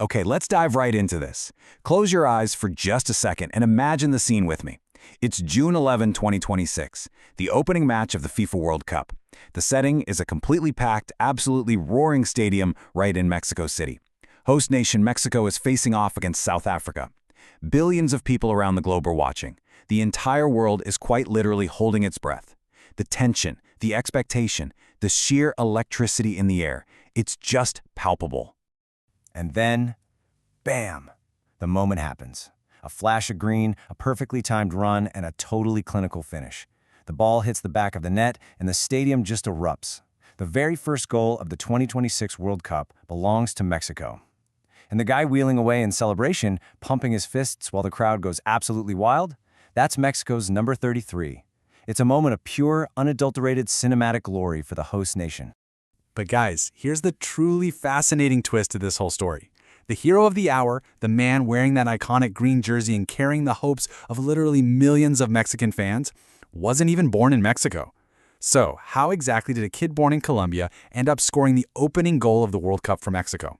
Okay, let's dive right into this. Close your eyes for just a second and imagine the scene with me. It's June 11, 2026, the opening match of the FIFA World Cup. The setting is a completely packed, absolutely roaring stadium right in Mexico City. Host nation Mexico is facing off against South Africa. Billions of people around the globe are watching. The entire world is quite literally holding its breath. The tension, the expectation, the sheer electricity in the air, it's just palpable. And then, bam, the moment happens. A flash of green, a perfectly timed run, and a totally clinical finish. The ball hits the back of the net, and the stadium just erupts. The very first goal of the 2026 World Cup belongs to Mexico. And the guy wheeling away in celebration, pumping his fists while the crowd goes absolutely wild, that's Mexico's number 33. It's a moment of pure, unadulterated cinematic glory for the host nation. But guys, here's the truly fascinating twist to this whole story. The hero of the hour, the man wearing that iconic green jersey and carrying the hopes of literally millions of Mexican fans, wasn't even born in Mexico. So, how exactly did a kid born in Colombia end up scoring the opening goal of the World Cup for Mexico?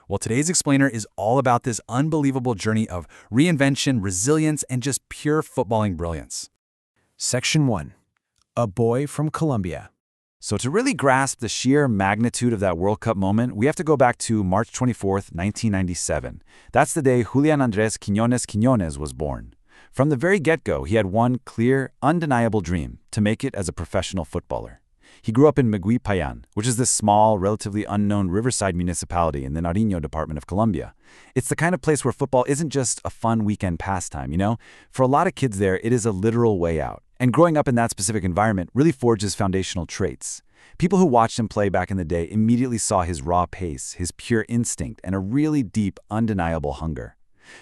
Well, today's explainer is all about this unbelievable journey of reinvention, resilience, and just pure footballing brilliance. Section 1. A boy from Colombia. So to really grasp the sheer magnitude of that World Cup moment, we have to go back to March 24th, 1997. That's the day Julián Quiñones was born. From the very get-go, he had one clear, undeniable dream: to make it as a professional footballer. He grew up in Magüí Payán, which is this small, relatively unknown riverside municipality in the Nariño department of Colombia. It's the kind of place where football isn't just a fun weekend pastime, you know? For a lot of kids there, it is a literal way out. And growing up in that specific environment really forges foundational traits. People who watched him play back in the day immediately saw his raw pace, his pure instinct, and a really deep, undeniable hunger.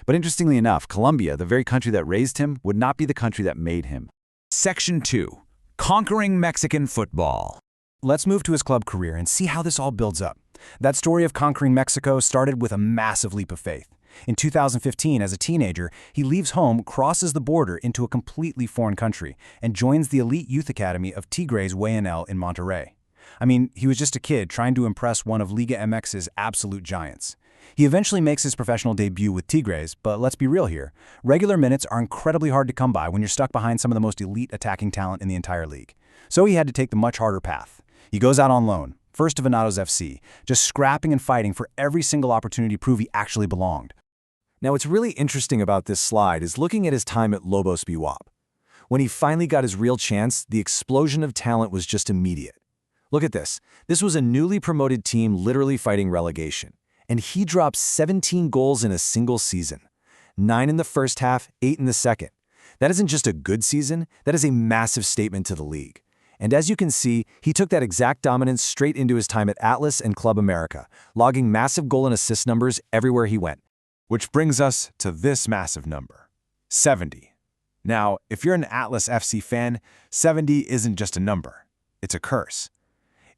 But interestingly enough, Colombia, the very country that raised him, would not be the country that made him. Section 2. Conquering Mexican football. Let's move to his club career and see how this all builds up. That story of conquering Mexico started with a massive leap of faith. In 2015, as a teenager, he leaves home, crosses the border into a completely foreign country, and joins the elite youth academy of Tigres WNL in Monterrey. I mean, he was just a kid trying to impress one of Liga MX's absolute giants. He eventually makes his professional debut with Tigres, but let's be real here. Regular minutes are incredibly hard to come by when you're stuck behind some of the most elite attacking talent in the entire league. So he had to take the much harder path. He goes out on loan, first to Venados FC, just scrapping and fighting for every single opportunity to prove he actually belonged. Now, what's really interesting about this slide is looking at his time at Lobos BWAP. When he finally got his real chance, the explosion of talent was just immediate. Look at this. This was a newly promoted team literally fighting relegation. And he dropped 17 goals in a single season. 9 in the first half, 8 in the second. That isn't just a good season, that is a massive statement to the league. And as you can see, he took that exact dominance straight into his time at Atlas and Club América, logging massive goal and assist numbers everywhere he went. Which brings us to this massive number, 70. Now, if you're an Atlas FC fan, 70 isn't just a number, it's a curse.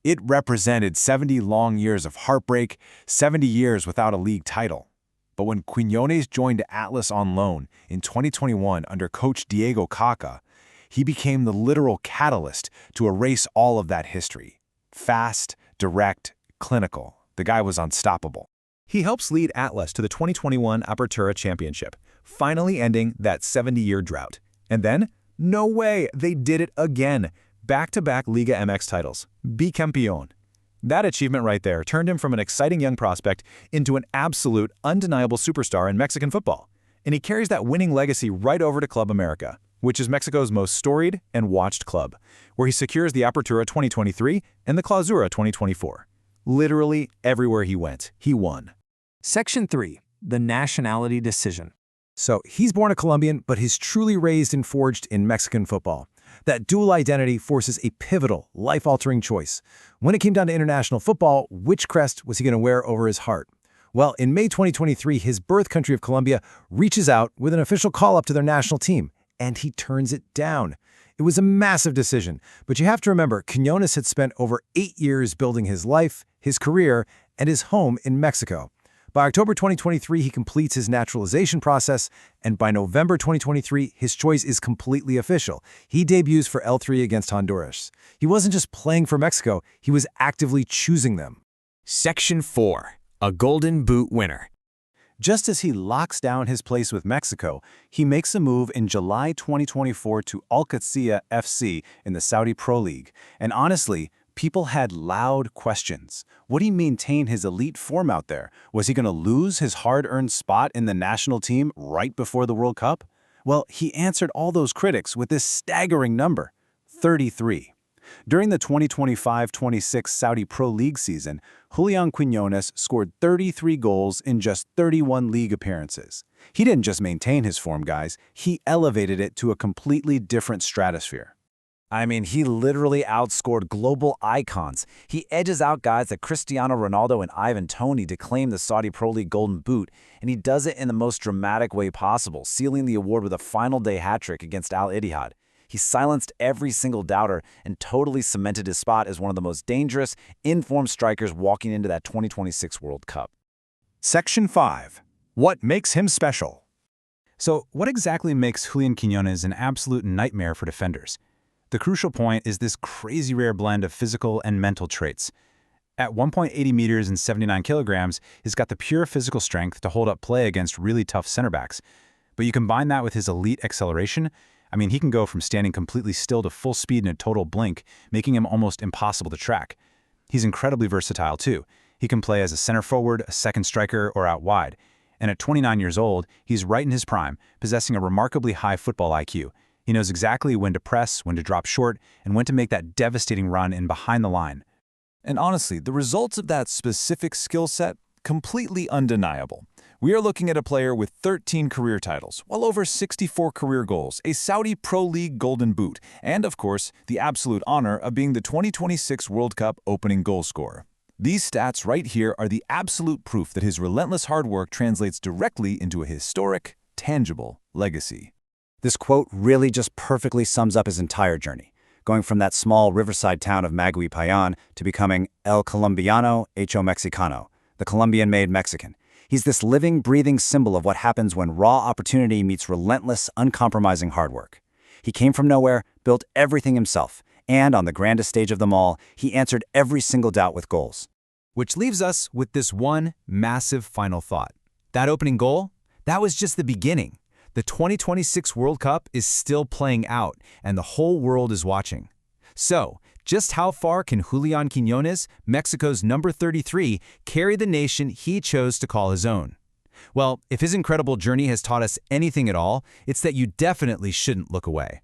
It represented 70 long years of heartbreak, 70 years without a league title. But when Quiñones joined Atlas on loan in 2021 under coach Diego Caca, he became the literal catalyst to erase all of that history. Fast, direct, clinical. The guy was unstoppable. He helps lead Atlas to the 2021 Apertura Championship, finally ending that 70-year drought. And then, no way, they did it again. Back-to-back Liga MX titles. Bicampeón. That achievement right there turned him from an exciting young prospect into an absolute, undeniable superstar in Mexican football. And he carries that winning legacy right over to Club América, which is Mexico's most storied and watched club, where he secures the Apertura 2023 and the Clausura 2024. Literally everywhere he went, he won. Section 3. The nationality decision. So he's born a Colombian, but he's truly raised and forged in Mexican football. That dual identity forces a pivotal, life-altering choice. When it came down to international football, which crest was he going to wear over his heart? Well, in May 2023, his birth country of Colombia reaches out with an official call-up to their national team, and he turns it down. It was a massive decision, but you have to remember, Quiñones had spent over 8 years building his life, his career, and his home in Mexico. By October 2023, he completes his naturalization process, and by November 2023, his choice is completely official. He debuts for L3 against Honduras. He wasn't just playing for Mexico, he was actively choosing them. Section 4. A Golden Boot winner. Just as he locks down his place with Mexico, he makes a move in July 2024 to Al-Qadsiah FC in the Saudi Pro League. And honestly, people had loud questions. Would he maintain his elite form out there? Was he going to lose his hard-earned spot in the national team right before the World Cup? Well, he answered all those critics with this staggering number, 33. During the 2025-26 Saudi Pro League season, Julián Quiñones scored 33 goals in just 31 league appearances. He didn't just maintain his form, guys, he elevated it to a completely different stratosphere. I mean, he literally outscored global icons. He edges out guys like Cristiano Ronaldo and Ivan Toney to claim the Saudi Pro League Golden Boot, and he does it in the most dramatic way possible, sealing the award with a final-day hat-trick against Al-Ittihad. He silenced every single doubter and totally cemented his spot as one of the most dangerous, informed strikers walking into that 2026 World Cup. Section 5. What makes him special? So, what exactly makes Julián Quiñones an absolute nightmare for defenders? The crucial point is this crazy rare blend of physical and mental traits. At 1.80 meters and 79 kilograms, he's got the pure physical strength to hold up play against really tough center backs. But you combine that with his elite acceleration, I mean, he can go from standing completely still to full speed in a total blink, making him almost impossible to track. He's incredibly versatile, too. He can play as a center forward, a second striker, or out wide. And at 29 years old, he's right in his prime, possessing a remarkably high football IQ. He knows exactly when to press, when to drop short, and when to make that devastating run in behind the line. And honestly, the results of that specific skill set, completely undeniable. We are looking at a player with 13 career titles, well over 64 career goals, a Saudi Pro League Golden Boot, and of course, the absolute honor of being the 2026 World Cup opening goal scorer. These stats right here are the absolute proof that his relentless hard work translates directly into a historic, tangible legacy. This quote really just perfectly sums up his entire journey, going from that small riverside town of Magüí Payán to becoming El Colombiano Hecho Mexicano, the Colombian-made Mexican. He's this living, breathing symbol of what happens when raw opportunity meets relentless, uncompromising hard work. He came from nowhere, built everything himself, and on the grandest stage of them all, he answered every single doubt with goals. Which leaves us with this one massive final thought. That opening goal? That was just the beginning. The 2026 World Cup is still playing out, and the whole world is watching. So, just how far can Julián Quiñones, Mexico's number 33, carry the nation he chose to call his own? Well, if his incredible journey has taught us anything at all, it's that you definitely shouldn't look away.